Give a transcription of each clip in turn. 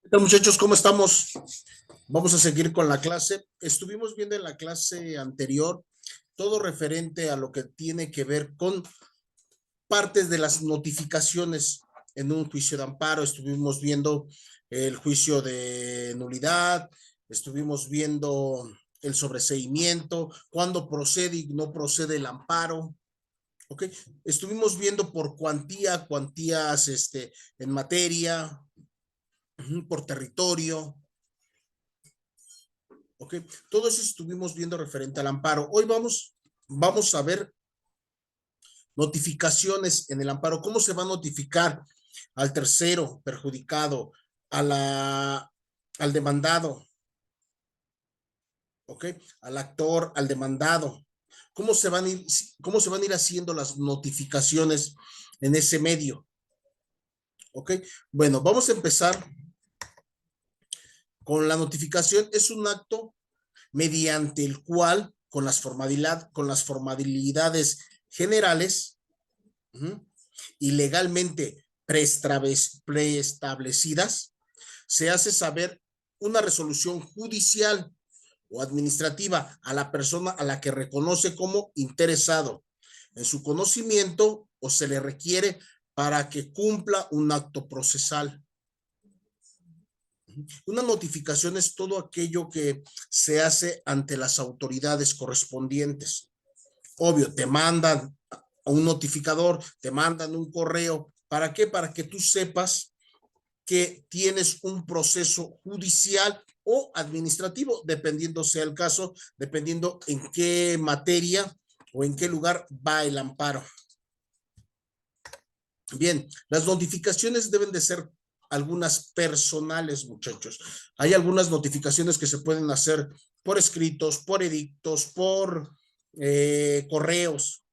¿Qué tal, muchachos? ¿Cómo estamos? Vamos a seguir con la clase. Estuvimos viendo en la clase anterior todo referente a lo que tiene que ver con partes de las notificaciones en un juicio de amparo. Estuvimos viendo el juicio de nulidad, estuvimos viendo el sobreseimiento, cuándo procede y no procede el amparo. ¿Ok? Estuvimos viendo por cuantías en materia, por territorio. ¿Ok? Todo eso estuvimos viendo referente al amparo. Hoy vamos a ver notificaciones en el amparo. ¿Cómo se va a notificar al tercero perjudicado, al demandado? ¿Ok? Al actor, al demandado. ¿Cómo se van a ir haciendo las notificaciones en ese medio? ¿Ok? Bueno, vamos a empezar con la notificación. Es un acto mediante el cual, con las formalidades generales y legalmente preestablecidas, se hace saber una resolución judicial o administrativa a la persona a la que reconoce como interesado en su conocimiento o se le requiere para que cumpla un acto procesal. Una notificación es todo aquello que se hace ante las autoridades correspondientes. Obvio, te mandan un notificador, te mandan un correo. ¿Para qué? Para que tú sepas que tienes un proceso judicial o administrativo, dependiendo sea el caso, dependiendo en qué materia o en qué lugar va el amparo. Bien, las notificaciones deben de ser algunas personales, muchachos. Hay algunas notificaciones que se pueden hacer por escritos, por edictos, por correos,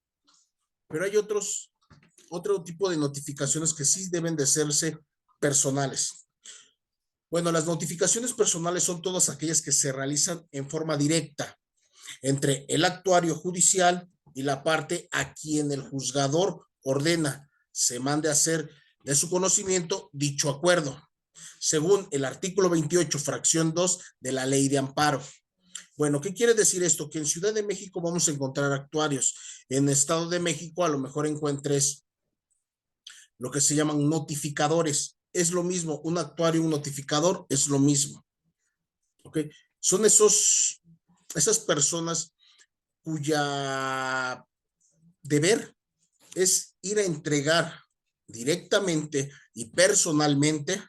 pero hay otro tipo de notificaciones que sí deben de hacerse personales. Bueno, las notificaciones personales son todas aquellas que se realizan en forma directa entre el actuario judicial y la parte a quien el juzgador ordena se mande a hacer de su conocimiento dicho acuerdo, según el artículo 28, fracción 2 de la ley de amparo. Bueno, ¿qué quiere decir esto? Que en Ciudad de México vamos a encontrar actuarios. En Estado de México a lo mejor encuentres lo que se llaman notificadores. Es lo mismo, un actuario, un notificador, es lo mismo. ¿Ok? Son esas personas cuya deber es ir a entregar directamente y personalmente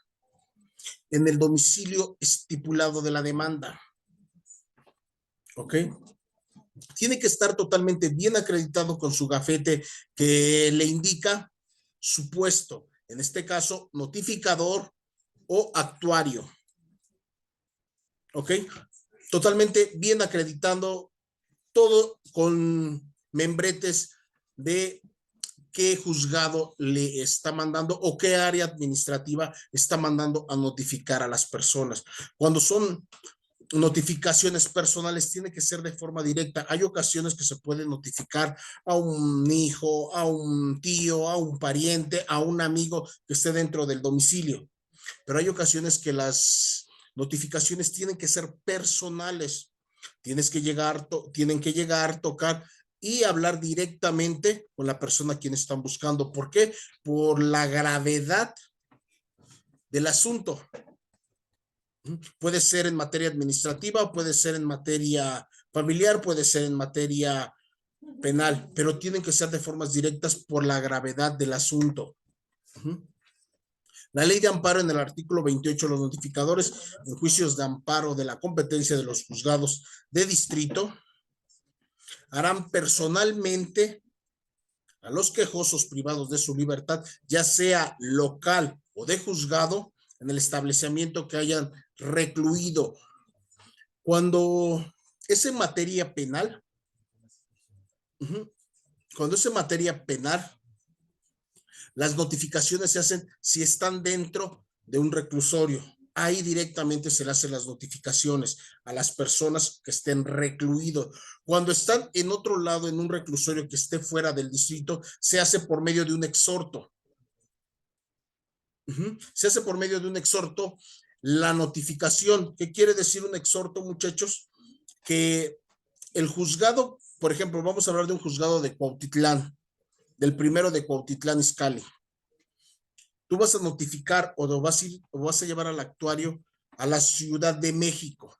en el domicilio estipulado de la demanda. ¿Ok? Tiene que estar totalmente bien acreditado con su gafete que le indica su puesto, en este caso, notificador o actuario. ¿Ok? Totalmente bien acreditando todo con membretes de qué juzgado le está mandando o qué área administrativa está mandando a notificar a las personas. Cuando son notificaciones personales, tiene que ser de forma directa. Hay ocasiones que se puede notificar a un hijo, a un tío, a un pariente, a un amigo que esté dentro del domicilio, pero hay ocasiones que las notificaciones tienen que ser personales. Tienen que llegar, tocar y hablar directamente con la persona a quien están buscando. ¿Por qué? Por la gravedad del asunto. Puede ser en materia administrativa, puede ser en materia familiar, puede ser en materia penal, pero tienen que ser de formas directas por la gravedad del asunto. La ley de amparo en el artículo 28, los notificadores en juicios de amparo de la competencia de los juzgados de distrito harán personalmente a los quejosos privados de su libertad, ya sea local o de juzgado, en el establecimiento que hayan recluido. Cuando es en materia penal, cuando es en materia penal, las notificaciones se hacen si están dentro de un reclusorio. Ahí directamente se le hacen las notificaciones a las personas que estén recluidos. Cuando están en otro lado, en un reclusorio que esté fuera del distrito, se hace por medio de un exhorto. Se hace por medio de un exhorto la notificación. ¿Qué quiere decir un exhorto, muchachos? Que el juzgado, por ejemplo, vamos a hablar de un juzgado de Cuautitlán, del primero de Cuautitlán Izcalli. Tú vas a notificar o vas a llevar al actuario a la Ciudad de México.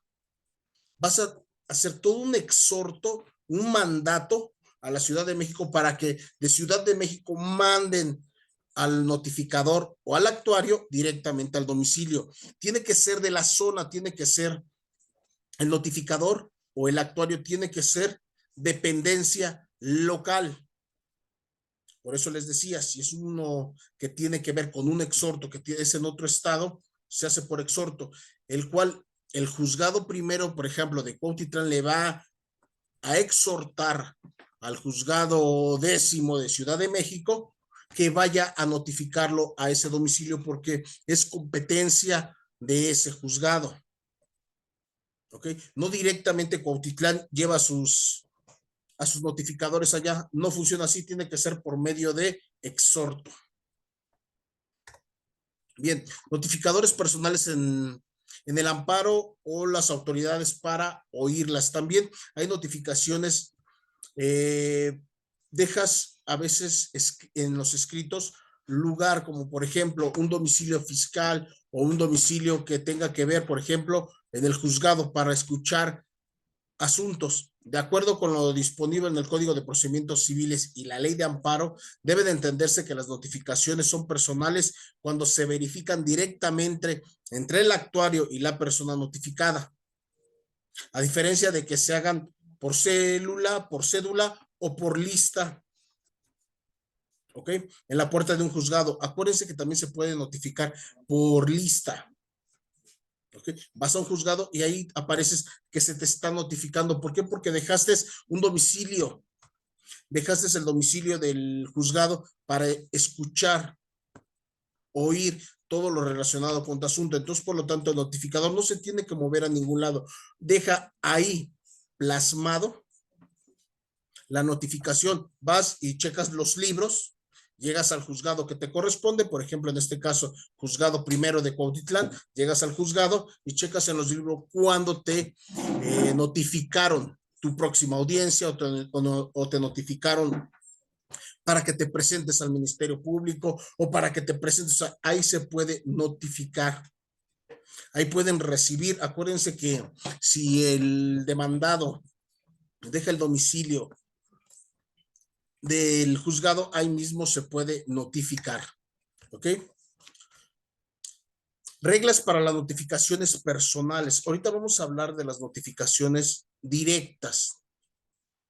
Vas a hacer todo un exhorto, un mandato a la Ciudad de México para que de Ciudad de México manden al notificador o al actuario directamente al domicilio. Tiene que ser de la zona, tiene que ser el notificador o el actuario, tiene que ser dependencia local. Por eso les decía, si es uno que tiene que ver con un exhorto que es en otro estado, se hace por exhorto, el cual el juzgado primero, por ejemplo, de Cuautitlán le va a exhortar al juzgado 10º de Ciudad de México que vaya a notificarlo a ese domicilio porque es competencia de ese juzgado. ¿Ok? No directamente Cuautitlán lleva a sus notificadores allá, no funciona así, tiene que ser por medio de exhorto. Bien, notificadores personales en el amparo o las autoridades para oírlas. También hay notificaciones, dejas a veces en los escritos lugar, como por ejemplo un domicilio fiscal o un domicilio que tenga que ver, por ejemplo, en el juzgado para escuchar asuntos. De acuerdo con lo disponible en el Código de Procedimientos Civiles y la Ley de Amparo, debe de entenderse que las notificaciones son personales cuando se verifican directamente entre el actuario y la persona notificada, a diferencia de que se hagan por cédula o por lista. ¿Ok? En la puerta de un juzgado. Acuérdense que también se puede notificar por lista. ¿Okay? Vas a un juzgado y ahí apareces que se te está notificando. ¿Por qué? Porque dejaste un domicilio, dejaste el domicilio del juzgado para escuchar, oír todo lo relacionado con tu asunto. Entonces, por lo tanto, el notificador no se tiene que mover a ningún lado. Deja ahí plasmado la notificación. Vas y checas los libros, llegas al juzgado que te corresponde, por ejemplo, en este caso, juzgado primero de Cuautitlán, llegas al juzgado y checas en los libros cuándo te notificaron tu próxima audiencia o te notificaron para que te presentes al Ministerio Público o para que te presentes, ahí se puede notificar. Ahí pueden recibir, acuérdense que si el demandado deja el domicilio del juzgado, ahí mismo se puede notificar. ¿Ok? Reglas para las notificaciones personales. Ahorita vamos a hablar de las notificaciones directas.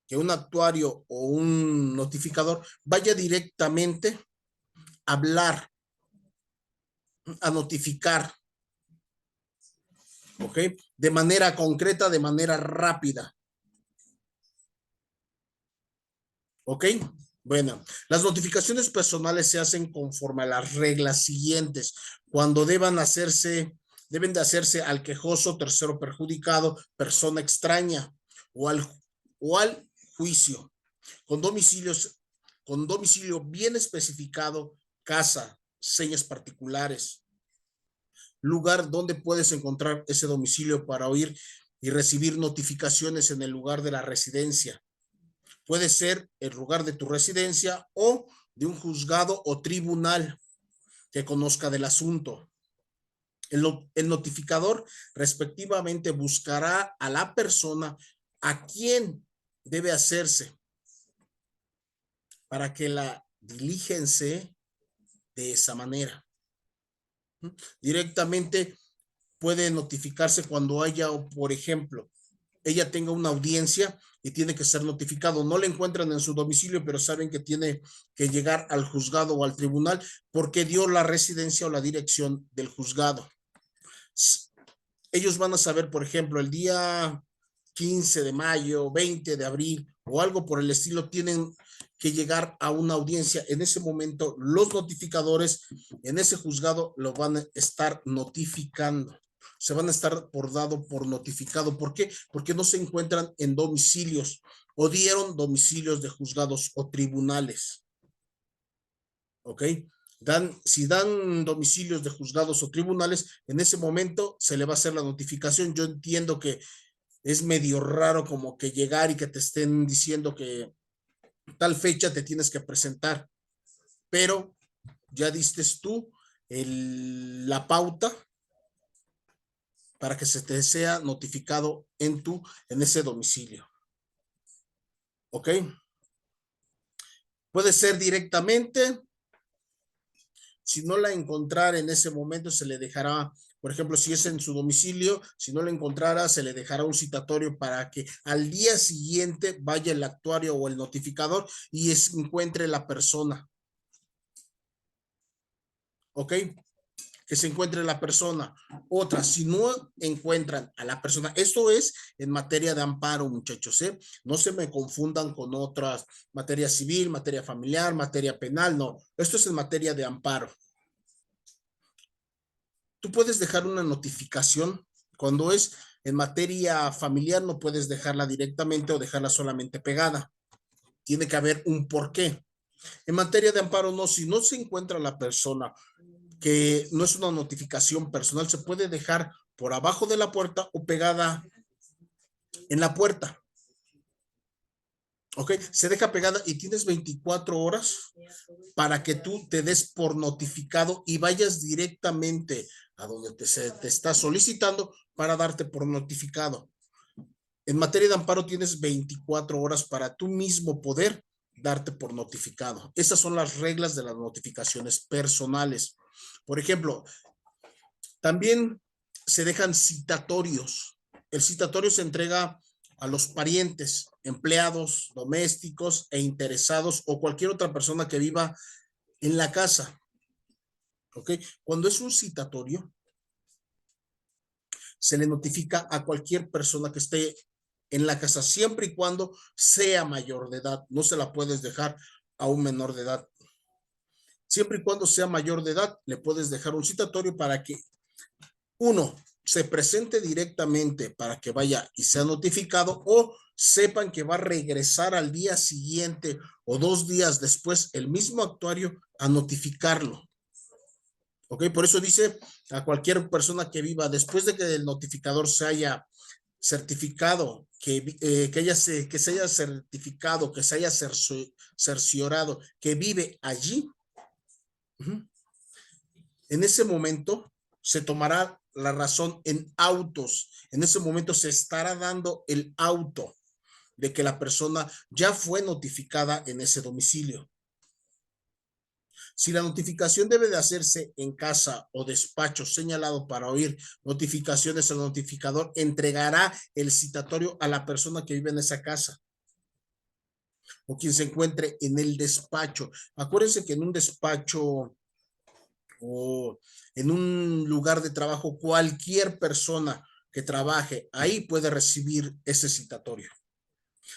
Que un actuario o un notificador vaya directamente a hablar, a notificar. ¿Ok? De manera concreta, de manera rápida. ¿Ok? Bueno, las notificaciones personales se hacen conforme a las reglas siguientes. Cuando deben de hacerse al quejoso, tercero perjudicado, persona extraña o al juicio, con domicilio bien especificado, casa, señas particulares, lugar donde puedes encontrar ese domicilio para oír y recibir notificaciones en el lugar de la residencia. Puede ser el lugar de tu residencia o de un juzgado o tribunal que conozca del asunto. El notificador respectivamente buscará a la persona a quien debe hacerse para que la diligencie de esa manera. Directamente puede notificarse cuando haya, por ejemplo, ella tenga una audiencia y tiene que ser notificado. No le encuentran en su domicilio, pero saben que tiene que llegar al juzgado o al tribunal porque dio la residencia o la dirección del juzgado. Ellos van a saber, por ejemplo, el día 15 de mayo, 20 de abril o algo por el estilo, tienen que llegar a una audiencia. En ese momento, los notificadores en ese juzgado lo van a estar notificando. Se van a estar por notificado. ¿Por qué? Porque no se encuentran en domicilios o dieron domicilios de juzgados o tribunales. ¿Ok? Si dan domicilios de juzgados o tribunales, en ese momento se le va a hacer la notificación. Yo entiendo que es medio raro como que llegar y que te estén diciendo que tal fecha te tienes que presentar, pero ya diste tú la pauta para que se te sea notificado en ese domicilio. ¿Ok? Puede ser directamente. Si no la encontrara en ese momento, se le dejará, por ejemplo, si es en su domicilio, si no la encontrara, se le dejará un citatorio para que al día siguiente vaya el actuario o el notificador y encuentre la persona. ¿Ok? Que se encuentre la persona. Otra, si no encuentran a la persona, esto es en materia de amparo, muchachos, ¿eh? No se me confundan con otras, materia civil, materia familiar, materia penal, no. Esto es en materia de amparo. Tú puedes dejar una notificación cuando es en materia familiar, no puedes dejarla directamente o dejarla solamente pegada. Tiene que haber un porqué. En materia de amparo, no, si no se encuentra la persona, que no es una notificación personal, se puede dejar por abajo de la puerta o pegada en la puerta. ¿Ok? Se deja pegada y tienes 24 horas para que tú te des por notificado y vayas directamente a donde te está solicitando para darte por notificado. En materia de amparo tienes 24 horas para tú mismo poder darte por notificado. Esas son las reglas de las notificaciones personales. Por ejemplo, también se dejan citatorios. El citatorio se entrega a los parientes, empleados, domésticos e interesados o cualquier otra persona que viva en la casa. ¿Ok? Cuando es un citatorio, se le notifica a cualquier persona que esté en la casa, siempre y cuando sea mayor de edad. No se la puedes dejar a un menor de edad. Siempre y cuando sea mayor de edad, le puedes dejar un citatorio para que uno se presente directamente para que vaya y sea notificado o sepan que va a regresar al día siguiente o 2 días después el mismo actuario a notificarlo. ¿Ok? Por eso dice a cualquier persona que viva después de que el notificador se haya certificado, que se haya certificado, que se haya cerciorado que vive allí, en ese momento se tomará la razón en autos. En ese momento se estará dando el auto de que la persona ya fue notificada en ese domicilio. Si la notificación debe de hacerse en casa o despacho señalado para oír notificaciones, el notificador entregará el citatorio a la persona que vive en esa casa o quien se encuentre en el despacho. Acuérdense que en un despacho o en un lugar de trabajo, cualquier persona que trabaje ahí puede recibir ese citatorio.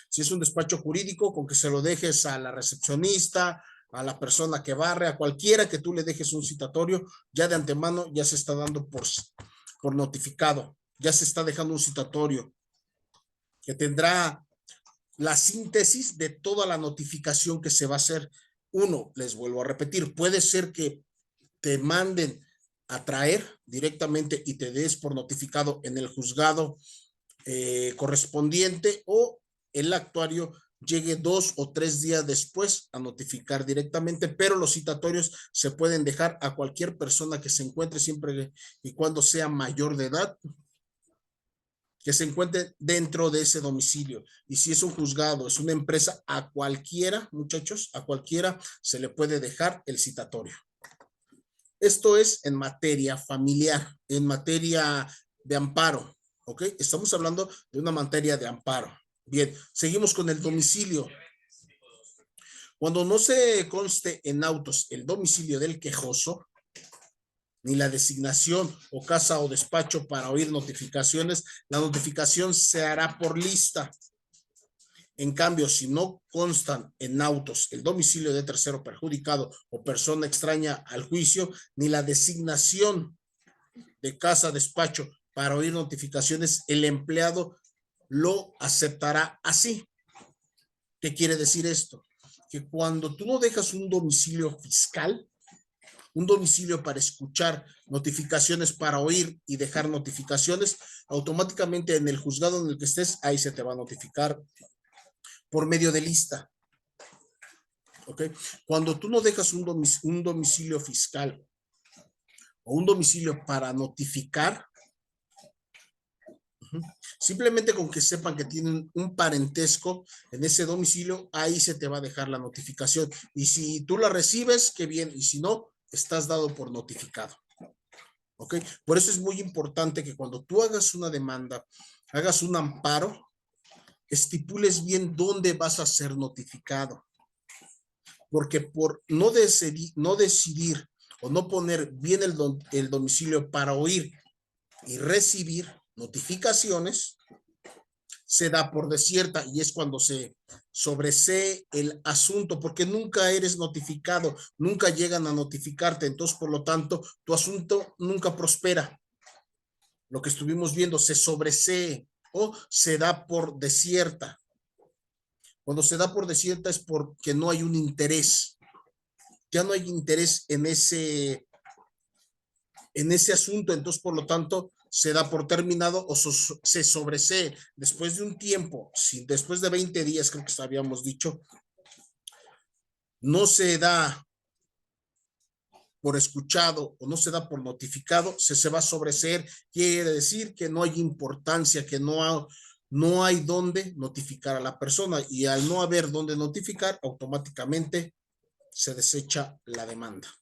Si es un despacho jurídico, con que se lo dejes a la recepcionista, a la persona que barre, a cualquiera que tú le dejes un citatorio, ya de antemano ya se está dando por notificado, ya se está dejando un citatorio que tendrá la síntesis de toda la notificación que se va a hacer. Uno, les vuelvo a repetir, puede ser que te manden a traer directamente y te des por notificado en el juzgado correspondiente o el actuario llegue 2 o 3 días después a notificar directamente, pero los citatorios se pueden dejar a cualquier persona que se encuentre siempre y cuando sea mayor de edad, que se encuentre dentro de ese domicilio. Y si es un juzgado, es una empresa, a cualquiera, muchachos, a cualquiera se le puede dejar el citatorio. Esto es en materia familiar, en materia de amparo, ¿ok? Estamos hablando de una materia de amparo. Bien, seguimos con el domicilio. Cuando no se conste en autos el domicilio del quejoso, ni la designación o casa o despacho para oír notificaciones, la notificación se hará por lista. En cambio, si no constan en autos el domicilio de tercero perjudicado o persona extraña al juicio, ni la designación de casa, despacho para oír notificaciones, el empleado lo aceptará así. ¿Qué quiere decir esto? Que cuando tú no dejas un domicilio fiscal, Un domicilio para escuchar, notificaciones para oír y dejar notificaciones, automáticamente en el juzgado en el que estés, ahí se te va a notificar por medio de lista. ¿Ok? Cuando tú no dejas un domicilio fiscal o un domicilio para notificar, simplemente con que sepan que tienen un parentesco en ese domicilio, ahí se te va a dejar la notificación. Y si tú la recibes, qué bien. Y si no, estás dado por notificado. ¿Ok? Por eso es muy importante que cuando tú hagas una demanda, hagas un amparo, estipules bien dónde vas a ser notificado. Porque por no decidir o no poner bien el domicilio para oír y recibir notificaciones, se da por desierta y es cuando se sobresee el asunto, porque nunca eres notificado, nunca llegan a notificarte, entonces por lo tanto tu asunto nunca prospera. Lo que estuvimos viendo, se sobresee o se da por desierta. Cuando se da por desierta es porque no hay un interés, ya no hay interés en ese asunto, entonces por lo tanto se da por terminado o se sobresee después de un tiempo, si después de 20 días creo que habíamos dicho, no se da por escuchado o no se da por notificado, se va a sobreseer, quiere decir que no hay importancia, que no hay dónde notificar a la persona y al no haber dónde notificar, automáticamente se desecha la demanda.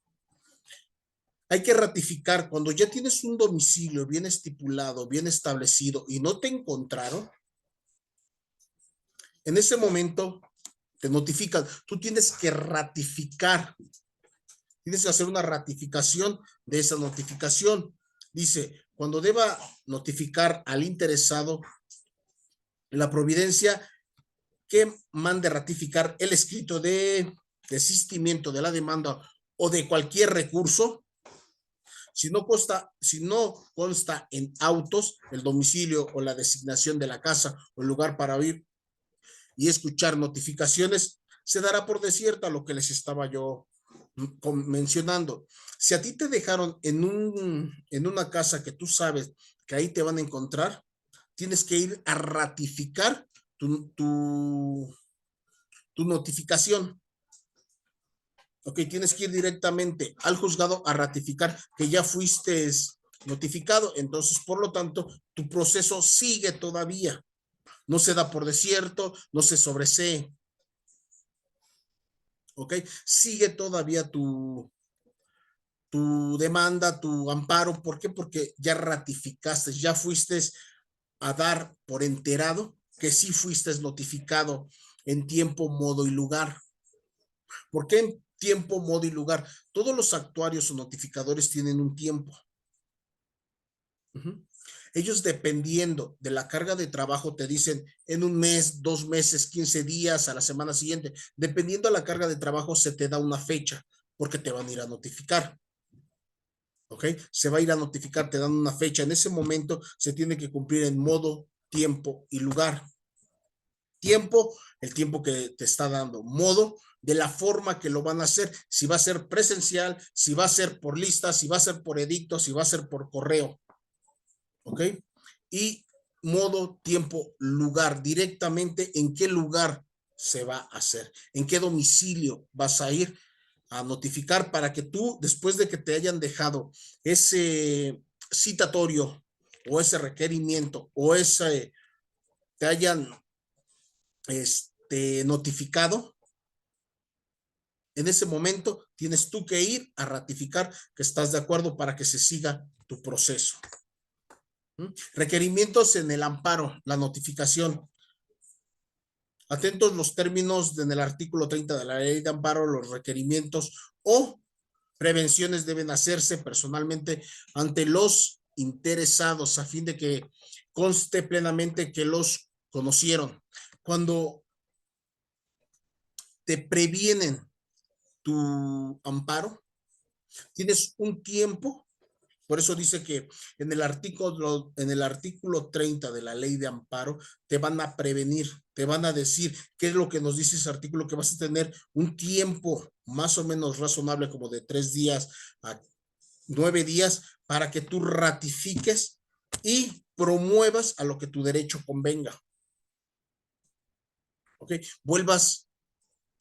Hay que ratificar cuando ya tienes un domicilio bien estipulado, bien establecido y no te encontraron. En ese momento te notifican. Tú tienes que ratificar. Tienes que hacer una ratificación de esa notificación. Dice, cuando deba notificar al interesado la providencia que mande ratificar el escrito de desistimiento de la demanda o de cualquier recurso. Si no consta en autos el domicilio o la designación de la casa o el lugar para oír y escuchar notificaciones, se dará por desierta lo que les estaba yo mencionando. Si a ti te dejaron en una casa que tú sabes que ahí te van a encontrar, tienes que ir a ratificar tu notificación. Ok, tienes que ir directamente al juzgado a ratificar que ya fuiste notificado. Entonces, por lo tanto, tu proceso sigue todavía. No se da por desierto, no se sobresee. Ok, sigue todavía tu demanda, tu amparo. ¿Por qué? Porque ya ratificaste, ya fuiste a dar por enterado que sí fuiste notificado en tiempo, modo y lugar. ¿Por qué en tiempo, modo y lugar? Todos los actuarios o notificadores tienen un tiempo. Ellos, dependiendo de la carga de trabajo, te dicen en un mes, 2 meses, 15 días, a la semana siguiente. Dependiendo de la carga de trabajo, se te da una fecha porque te van a ir a notificar. ¿Ok? Se va a ir a notificar, te dan una fecha. En ese momento se tiene que cumplir en modo, tiempo y lugar. Tiempo, el tiempo que te está dando. Modo, de la forma que lo van a hacer. Si va a ser presencial, si va a ser por lista, si va a ser por edicto, si va a ser por correo. ¿Ok? Y modo, tiempo, lugar. Directamente en qué lugar se va a hacer. En qué domicilio vas a ir a notificar para que tú, después de que te hayan dejado ese citatorio o ese requerimiento o ese te hayan notificado, en ese momento tienes tú que ir a ratificar que estás de acuerdo para que se siga tu proceso. Requerimientos en el amparo, la notificación. Atentos los términos en el artículo 30 de la ley de amparo, los requerimientos o prevenciones deben hacerse personalmente ante los interesados a fin de que conste plenamente que los conocieron. Cuando te previenen tu amparo, tienes un tiempo Por eso dice que en el artículo 30 de la ley de amparo te van a prevenir, te van a decir qué es lo que nos dice ese artículo, que vas a tener un tiempo más o menos razonable, como de 3 días a 9 días, para que tú ratifiques y promuevas a lo que tu derecho convenga. ¿Ok? Vuelvas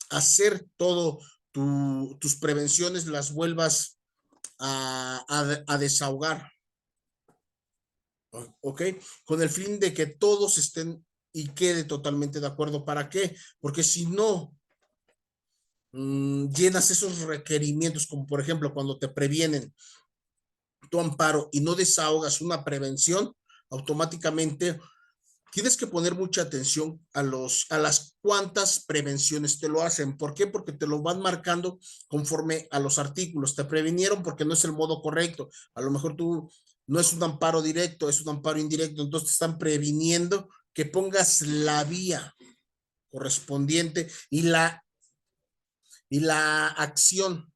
a hacer todo tus prevenciones, las vuelvas a desahogar. ¿Ok? Con el fin de que todos estén y quede totalmente de acuerdo. ¿Para qué? Porque si no llenas esos requerimientos, como por ejemplo cuando te previenen tu amparo y no desahogas una prevención, automáticamente tienes que poner mucha atención a las cuantas prevenciones te lo hacen. ¿Por qué? Porque te lo van marcando conforme a los artículos. Te previnieron porque no es el modo correcto. A lo mejor tú no es un amparo directo, es un amparo indirecto. Entonces te están previniendo que pongas la vía correspondiente y la acción.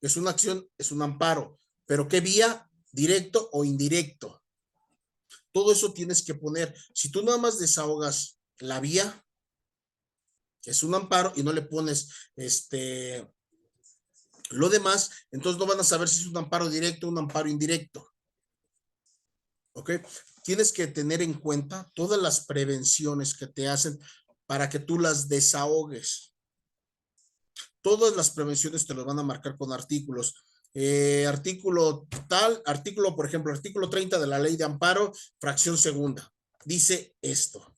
Es una acción, es un amparo. Pero ¿qué vía? Directo o indirecto. Todo eso tienes que poner. Si tú nada más desahogas la vía, que es un amparo, y no le pones lo demás, entonces no van a saber si es un amparo directo o un amparo indirecto. ¿Ok? Tienes que tener en cuenta todas las prevenciones que te hacen para que tú las desahogues. Todas las prevenciones te lo van a marcar con artículos. Artículo, por ejemplo, artículo 30 de la ley de amparo, fracción segunda. Dice esto.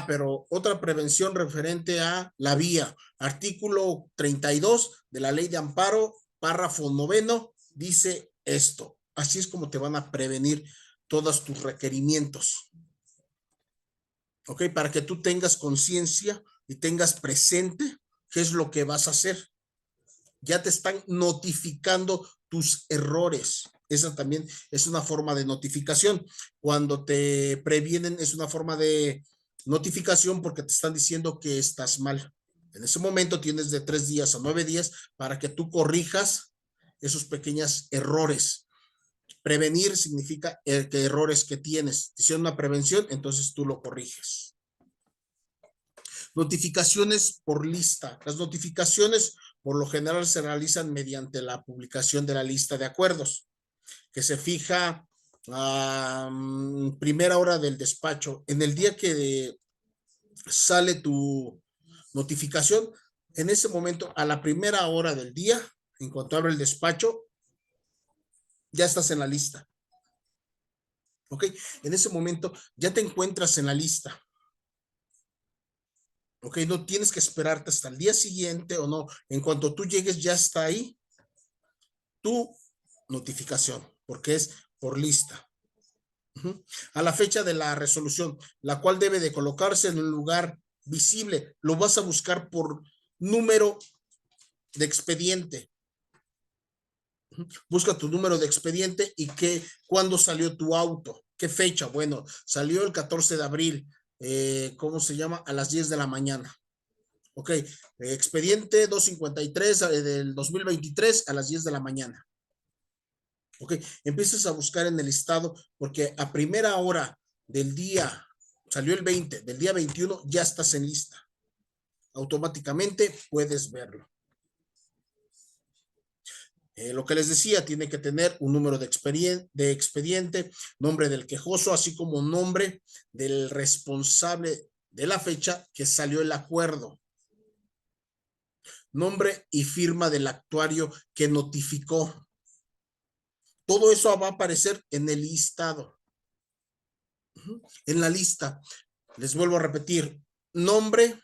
Pero otra prevención referente a la vía. Artículo 32 de la ley de amparo, párrafo noveno, dice esto. Así es como te van a prevenir todos tus requerimientos. ¿Ok? Para que tú tengas conciencia y tengas presente qué es lo que vas a hacer. Ya te están notificando tus errores. Esa también es una forma de notificación. Cuando te previenen es una forma de notificación porque te están diciendo que estás mal. En ese momento tienes de 3 días a 9 días para que tú corrijas esos pequeños errores. Prevenir significa que errores que tienes. Si es una prevención, entonces tú lo corriges. Notificaciones por lista. Las notificaciones por lo general se realizan mediante la publicación de la lista de acuerdos, que se fija a primera hora del despacho. En el día que sale tu notificación, en ese momento, a la primera hora del día, en cuanto abre el despacho, ya estás en la lista. ¿Ok? En ese momento ya te encuentras en la lista. ¿Ok? No tienes que esperarte hasta el día siguiente o no. En cuanto tú llegues, ya está ahí tu notificación, porque es por lista. A la fecha de la resolución, la cual debe de colocarse en un lugar visible. Lo vas a buscar por número de expediente. Busca tu número de expediente y cuándo salió tu auto, qué fecha. Bueno, salió el 14 de abril, ¿cómo se llama? A las 10 de la mañana. Ok, expediente 253 del 2023 a las 10 de la mañana. Ok, empiezas a buscar en el listado porque a primera hora del día, salió el 20, del día 21 ya estás en lista. Automáticamente puedes verlo. Lo que les decía, tiene que tener un número de expediente, nombre del quejoso, así como nombre del responsable de la fecha que salió el acuerdo. Nombre y firma del actuario que notificó. Todo eso va a aparecer en el listado. En la lista, les vuelvo a repetir, nombre,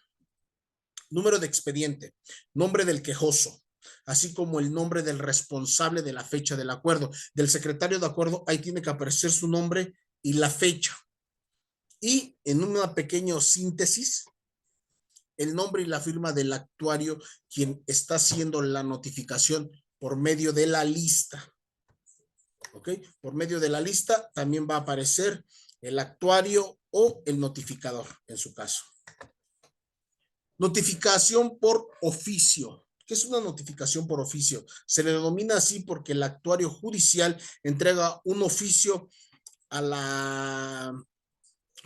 número de expediente, nombre del quejoso, así como el nombre del responsable de la fecha del acuerdo. Del secretario de acuerdo, ahí tiene que aparecer su nombre y la fecha. Y en una pequeña síntesis, el nombre y la firma del actuario, quien está haciendo la notificación por medio de la lista. ¿Ok? Por medio de la lista también va a aparecer el actuario o el notificador, en su caso. Notificación por oficio. ¿Qué es una notificación por oficio? Se le denomina así porque el actuario judicial entrega un oficio a la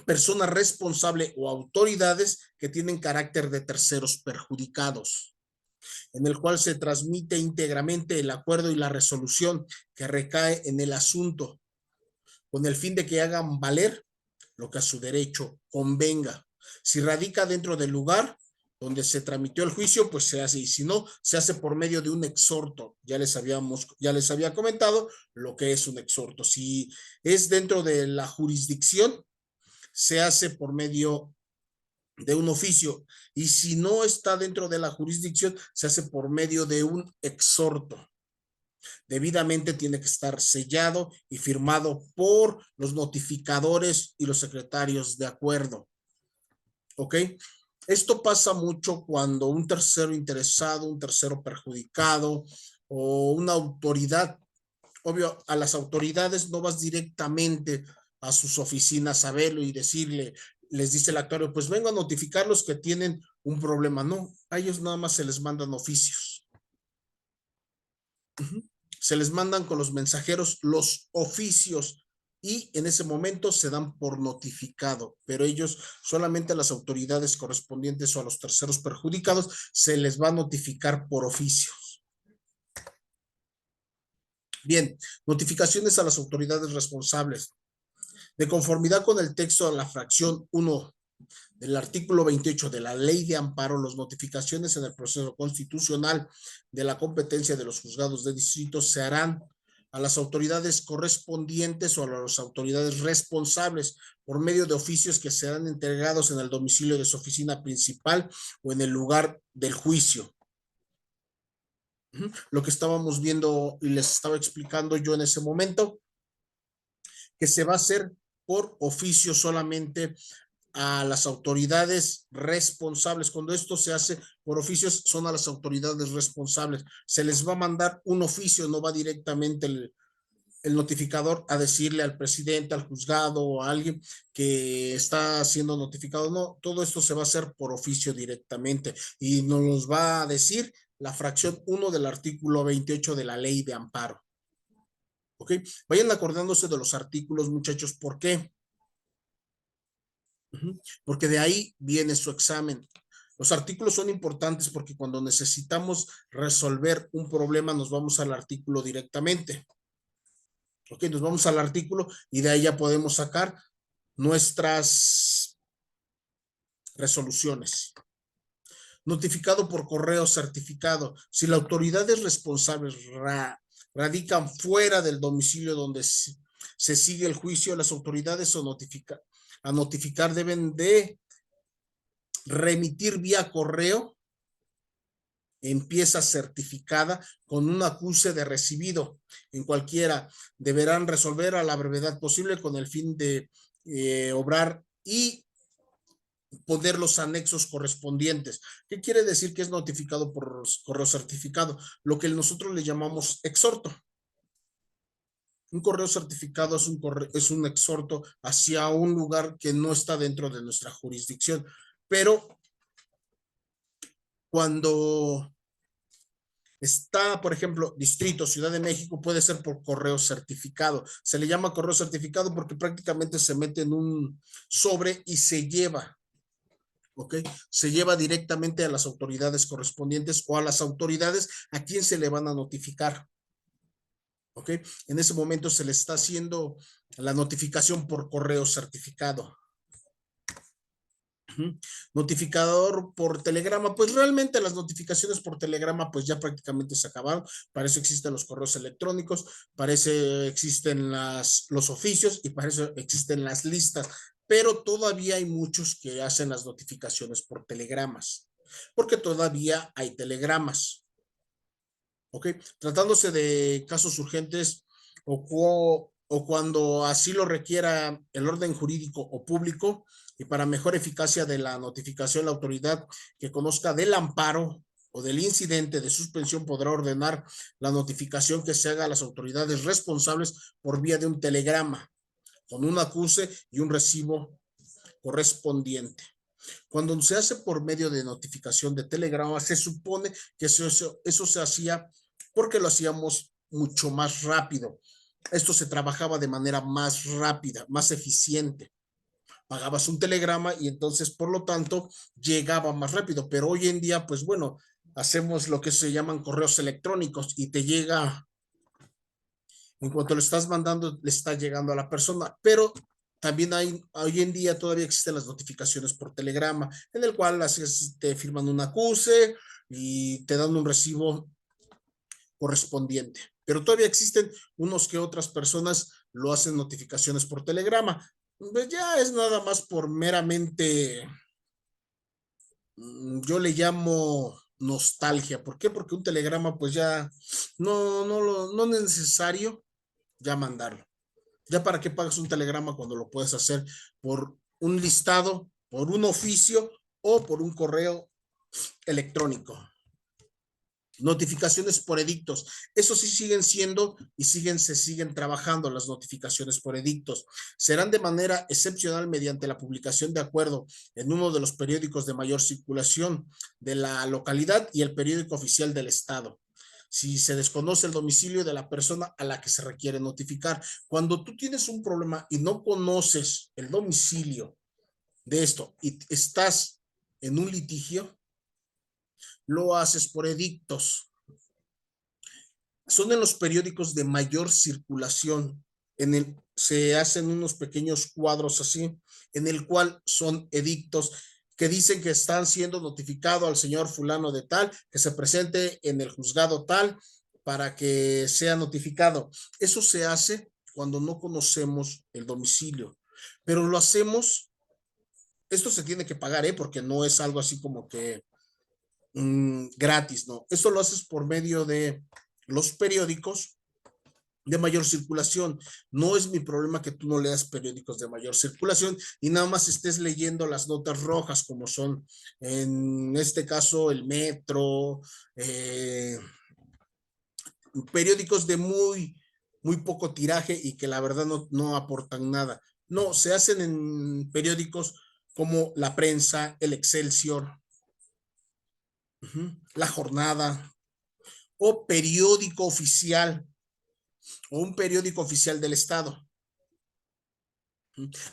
persona responsable o autoridades que tienen carácter de terceros perjudicados, en el cual se transmite íntegramente el acuerdo y la resolución que recae en el asunto, con el fin de que hagan valer lo que a su derecho convenga. Si radica dentro del lugar donde se tramitó el juicio, pues se hace, y si no, se hace por medio de un exhorto. Ya les había comentado lo que es un exhorto. Si es dentro de la jurisdicción, se hace por medio de un oficio, y si no está dentro de la jurisdicción, se hace por medio de un exhorto. Debidamente tiene que estar sellado y firmado por los notificadores y los secretarios de acuerdo. ¿Ok? Esto pasa mucho cuando un tercero interesado, un tercero perjudicado o una autoridad, obvio, a las autoridades no vas directamente a sus oficinas a verlo y decirle, les dice el actuario, pues vengo a notificarlos que tienen un problema. No, a ellos nada más se les mandan oficios. Se les mandan con los mensajeros los oficios y en ese momento se dan por notificado, pero ellos solamente a las autoridades correspondientes o a los terceros perjudicados se les va a notificar por oficios. Bien, notificaciones a las autoridades responsables. De conformidad con el texto de la fracción 1 del artículo 28 de la Ley de Amparo, las notificaciones en el proceso constitucional de la competencia de los juzgados de distrito se harán a las autoridades correspondientes o a las autoridades responsables por medio de oficios que serán entregados en el domicilio de su oficina principal o en el lugar del juicio. Lo que estábamos viendo y les estaba explicando yo en ese momento, que se va a hacer por oficio solamente a las autoridades responsables. Cuando esto se hace por oficios, son a las autoridades responsables. Se les va a mandar un oficio, no va directamente el notificador a decirle al presidente, al juzgado o a alguien que está siendo notificado. No, todo esto se va a hacer por oficio directamente y nos va a decir la fracción 1 del artículo 28 de la Ley de Amparo. ¿Ok? Vayan acordándose de los artículos, muchachos. ¿Por qué? Porque de ahí viene su examen. Los artículos son importantes porque cuando necesitamos resolver un problema nos vamos al artículo directamente. Ok, nos vamos al artículo y de ahí ya podemos sacar nuestras resoluciones. Notificado por correo certificado. Si la autoridad es responsable, radican fuera del domicilio donde se sigue el juicio, las autoridades a notificar deben de remitir vía correo en pieza certificada con un acuse de recibido. En cualquiera deberán resolver a la brevedad posible con el fin de obrar y poner los anexos correspondientes. ¿Qué quiere decir que es notificado por correo certificado? Lo que nosotros le llamamos exhorto. Un correo certificado es un exhorto hacia un lugar que no está dentro de nuestra jurisdicción, pero cuando está, por ejemplo, Distrito, Ciudad de México, puede ser por correo certificado. Se le llama correo certificado porque prácticamente se mete en un sobre y se lleva, ¿ok? Se lleva directamente a las autoridades correspondientes o a las autoridades a quien se le van a notificar, ¿ok? En ese momento se le está haciendo la notificación por correo certificado. Notificador por telegrama, pues realmente las notificaciones por telegrama pues ya prácticamente se acabaron. Para eso existen los correos electrónicos, para eso existen los oficios y para eso existen las listas, pero todavía hay muchos que hacen las notificaciones por telegramas, porque todavía hay telegramas. ¿Ok? Tratándose de casos urgentes o cuando así lo requiera el orden jurídico o público, y para mejor eficacia de la notificación, la autoridad que conozca del amparo o del incidente de suspensión podrá ordenar la notificación que se haga a las autoridades responsables por vía de un telegrama, con un acuse y un recibo correspondiente. Cuando se hace por medio de notificación de telegrama, se supone que eso se hacía porque lo hacíamos mucho más rápido. Esto se trabajaba de manera más rápida, más eficiente. Pagabas un telegrama y entonces, por lo tanto, llegaba más rápido. Pero hoy en día, pues bueno, hacemos lo que se llaman correos electrónicos y te llega, en cuanto lo estás mandando, le está llegando a la persona. Pero también hoy en día todavía existen las notificaciones por telegrama, en el cual te firman un acuse y te dan un recibo correspondiente. Pero todavía existen unos que otras personas lo hacen notificaciones por telegrama. Pues ya es nada más por meramente, yo le llamo nostalgia. ¿Por qué? Porque un telegrama pues ya no es necesario ya mandarlo. Ya para qué pagas un telegrama cuando lo puedes hacer por un listado, por un oficio o por un correo electrónico. Notificaciones por edictos. Eso sí siguen siendo y se siguen trabajando las notificaciones por edictos. Serán de manera excepcional mediante la publicación de acuerdo en uno de los periódicos de mayor circulación de la localidad y el periódico oficial del estado. Si se desconoce el domicilio de la persona a la que se requiere notificar. Cuando tú tienes un problema y no conoces el domicilio de esto y estás en un litigio, lo haces por edictos. Son en los periódicos de mayor circulación. Se hacen unos pequeños cuadros así, en el cual son edictos que dicen que están siendo notificado al señor fulano de tal, que se presente en el juzgado tal para que sea notificado. Eso se hace cuando no conocemos el domicilio, pero lo hacemos, esto se tiene que pagar, porque no es algo así como que gratis, ¿no? Esto lo haces por medio de los periódicos de mayor circulación. No es mi problema que tú no leas periódicos de mayor circulación y nada más estés leyendo las notas rojas, como son en este caso el Metro, periódicos de muy poco tiraje y que la verdad no aportan nada. No, se hacen en periódicos como La Prensa, El Excelsior, La Jornada, o periódico oficial, o un periódico oficial del estado.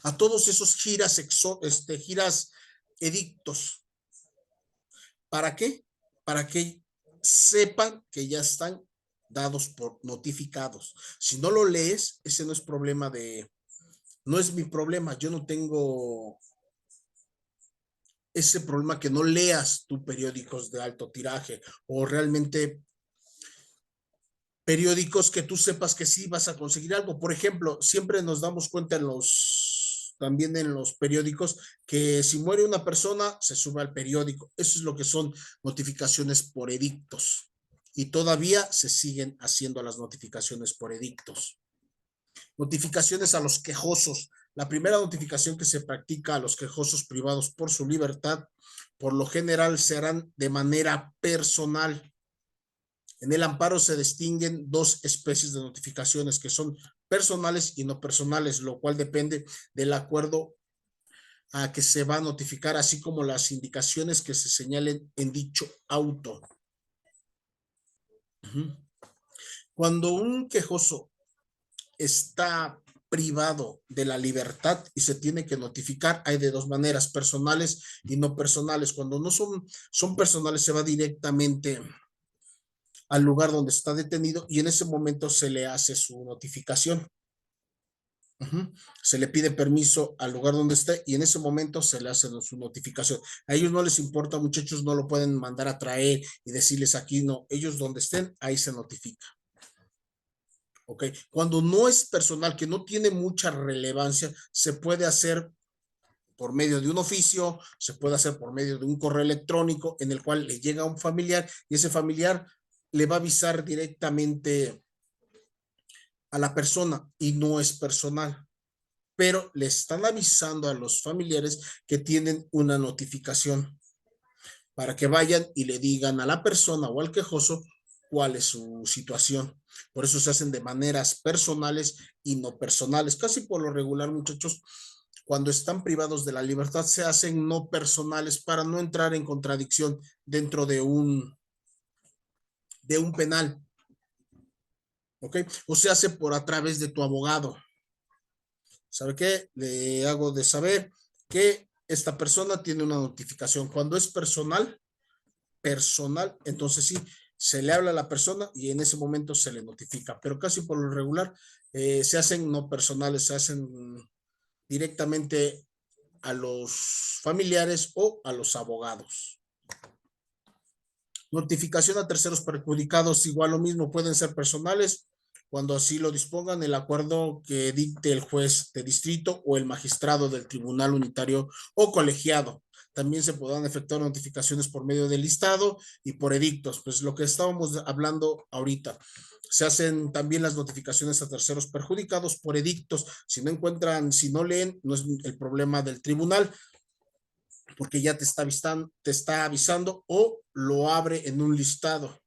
A todos esos giras edictos. ¿Para qué? Para que sepan que ya están dados por notificados. Si no lo lees, ese no es problema no es mi problema. Yo no tengo ese problema que no leas tu periódicos de alto tiraje o realmente periódicos que tú sepas que sí vas a conseguir algo. Por ejemplo, siempre nos damos cuenta también en los periódicos que si muere una persona se sube al periódico. Eso es lo que son notificaciones por edictos. Y todavía se siguen haciendo las notificaciones por edictos. Notificaciones a los quejosos. La primera notificación que se practica a los quejosos privados por su libertad, por lo general serán de manera personal. En el amparo se distinguen dos especies de notificaciones que son personales y no personales, lo cual depende del acuerdo a que se va a notificar, así como las indicaciones que se señalen en dicho auto. Cuando un quejoso está privado de la libertad y se tiene que notificar, hay de dos maneras, personales y no personales. Cuando no son personales, se va directamente al lugar donde está detenido y en ese momento se le hace su notificación. Se le pide permiso al lugar donde esté y en ese momento se le hace su notificación. A ellos no les importa, muchachos, no lo pueden mandar a traer y decirles aquí no. Ellos donde estén, ahí se notifica. ¿Ok? Cuando no es personal, que no tiene mucha relevancia, se puede hacer por medio de un oficio, se puede hacer por medio de un correo electrónico en el cual le llega a un familiar y ese familiar le va a avisar directamente a la persona y no es personal, pero le están avisando a los familiares que tienen una notificación para que vayan y le digan a la persona o al quejoso cuál es su situación. Por eso se hacen de maneras personales y no personales. Casi por lo regular, muchachos, cuando están privados de la libertad, se hacen no personales para no entrar en contradicción dentro de un penal. ¿Ok? O se hace por a través de tu abogado. ¿Sabe qué? Le hago de saber que esta persona tiene una notificación. Cuando es personal, entonces sí, se le habla a la persona y en ese momento se le notifica, pero casi por lo regular se hacen no personales, se hacen directamente a los familiares o a los abogados. Notificación a terceros perjudicados, igual lo mismo, pueden ser personales cuando así lo dispongan el acuerdo que dicte el juez de distrito o el magistrado del tribunal unitario o colegiado. También se podrán efectuar notificaciones por medio del listado y por edictos, pues lo que estábamos hablando ahorita. Se hacen también las notificaciones a terceros perjudicados por edictos. Si no encuentran, si no leen, no es el problema del tribunal, porque ya te está avisando o lo abre en un listado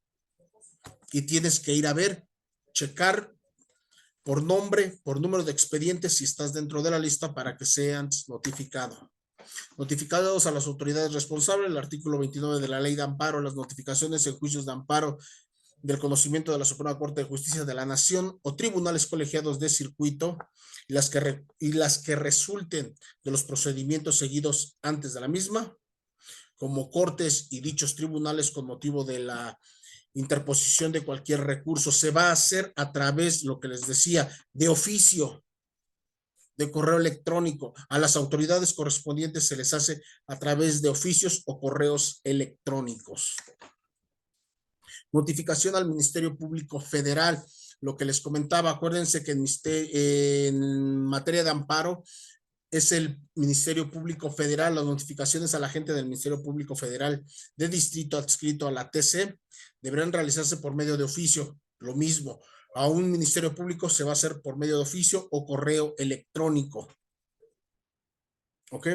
y tienes que ir a ver, checar por nombre, por número de expedientes si estás dentro de la lista para que seas notificado. Notificados a las autoridades responsables, el artículo 29 de la Ley de Amparo, las notificaciones en juicios de amparo del conocimiento de la Suprema Corte de Justicia de la Nación o tribunales colegiados de circuito y las que resulten de los procedimientos seguidos antes de la misma, como cortes y dichos tribunales con motivo de la interposición de cualquier recurso, se va a hacer a través, lo que les decía, de oficio, de correo electrónico. A las autoridades correspondientes se les hace a través de oficios o correos electrónicos. Notificación al Ministerio Público Federal. Lo que les comentaba, acuérdense que en materia de amparo es el Ministerio Público Federal. Las notificaciones a la gente del Ministerio Público Federal de distrito adscrito a la TC deberán realizarse por medio de oficio. Lo mismo, a un Ministerio Público se va a hacer por medio de oficio o correo electrónico. ¿Ok?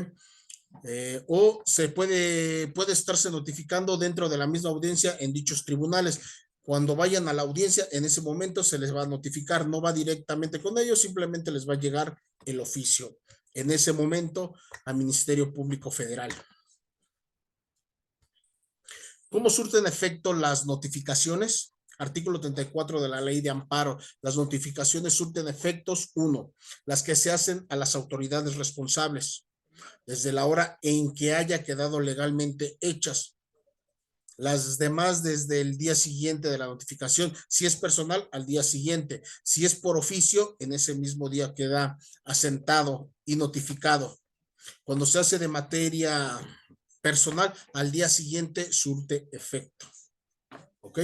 O se puede estarse notificando dentro de la misma audiencia en dichos tribunales. Cuando vayan a la audiencia, en ese momento se les va a notificar, no va directamente con ellos, simplemente les va a llegar el oficio en ese momento al Ministerio Público Federal. ¿Cómo surten efecto las notificaciones? Artículo 34 de la Ley de Amparo. Las notificaciones surten efectos. 1. Las que se hacen a las autoridades responsables desde la hora en que haya quedado legalmente hechas. Las demás desde el día siguiente de la notificación. Si es personal, al día siguiente. Si es por oficio, en ese mismo día queda asentado y notificado. Cuando se hace de materia personal, al día siguiente surte efecto. ¿Ok?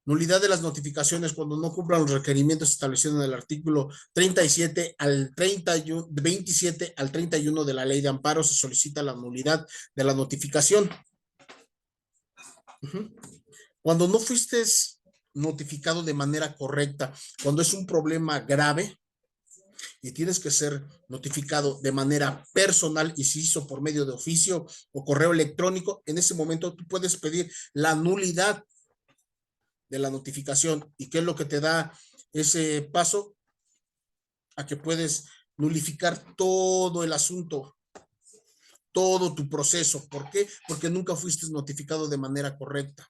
Nulidad de las notificaciones cuando no cumplan los requerimientos establecidos en el artículo 37 al 31, 27 al 31 de la Ley de Amparo, se solicita la nulidad de la notificación. Cuando no fuiste notificado de manera correcta, cuando es un problema grave y tienes que ser notificado de manera personal y se hizo por medio de oficio o correo electrónico, en ese momento tú puedes pedir la nulidad de la notificación. ¿Y qué es lo que te da ese paso? A que puedes nulificar todo el asunto, todo tu proceso. ¿Por qué? Porque nunca fuiste notificado de manera correcta.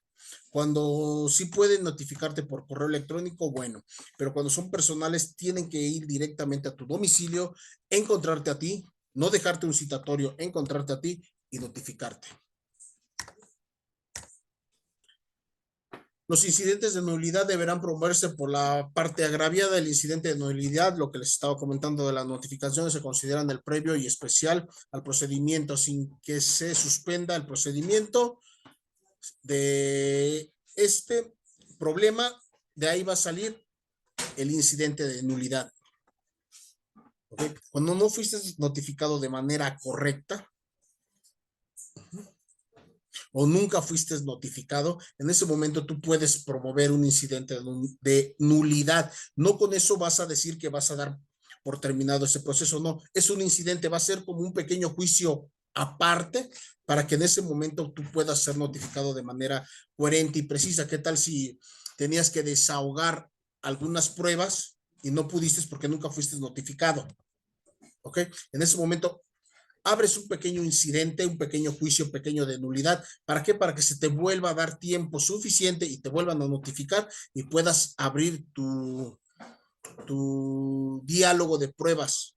Cuando sí pueden notificarte por correo electrónico, bueno, pero cuando son personales tienen que ir directamente a tu domicilio, encontrarte a ti, no dejarte un citatorio, encontrarte a ti y notificarte. Los incidentes de nulidad deberán promoverse por la parte agraviada. El incidente de nulidad, lo que les estaba comentando de las notificaciones, se consideran el previo y especial al procedimiento sin que se suspenda el procedimiento de este problema. De ahí va a salir el incidente de nulidad. ¿Okay? Cuando no fuiste notificado de manera correcta, o nunca fuiste notificado, en ese momento tú puedes promover un incidente de nulidad. No con eso vas a decir que vas a dar por terminado ese proceso, no, es un incidente, va a ser como un pequeño juicio aparte para que en ese momento tú puedas ser notificado de manera coherente y precisa. ¿Qué tal si tenías que desahogar algunas pruebas y no pudiste porque nunca fuiste notificado. ¿Ok? En ese momento abres un pequeño incidente, un pequeño juicio pequeño de nulidad. ¿Para qué? Para que se te vuelva a dar tiempo suficiente y te vuelvan a notificar y puedas abrir tu diálogo de pruebas.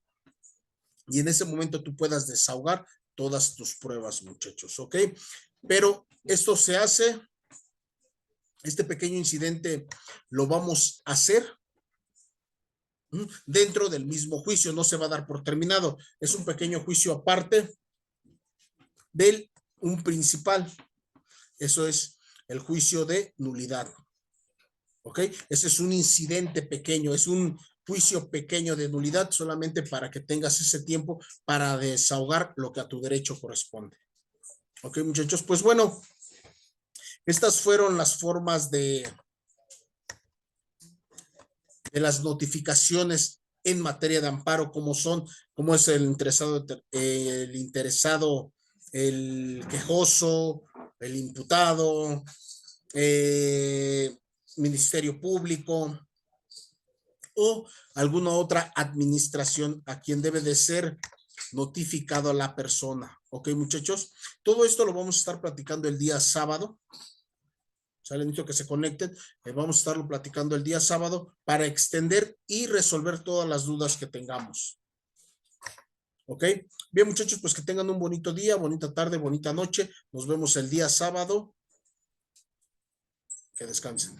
Y en ese momento tú puedas desahogar todas tus pruebas, muchachos, ¿ok? Pero esto se hace, este pequeño incidente lo vamos a hacer dentro del mismo juicio, no se va a dar por terminado. Es un pequeño juicio aparte del un principal. Eso es el juicio de nulidad. ¿Ok? Ese es un incidente pequeño, es un juicio pequeño de nulidad solamente para que tengas ese tiempo para desahogar lo que a tu derecho corresponde. ¿Ok, muchachos? Pues bueno, estas fueron las formas de las notificaciones en materia de amparo, como son, como es el interesado, el quejoso, el imputado, Ministerio Público o alguna otra administración a quien debe de ser notificado a la persona. ¿Ok, muchachos? Todo esto lo vamos a estar platicando el día sábado. Sale mucho que se conecten. Vamos a estarlo platicando el día sábado para extender y resolver todas las dudas que tengamos. ¿Ok? Bien, muchachos, pues que tengan un bonito día, bonita tarde, bonita noche. Nos vemos el día sábado. Que descansen.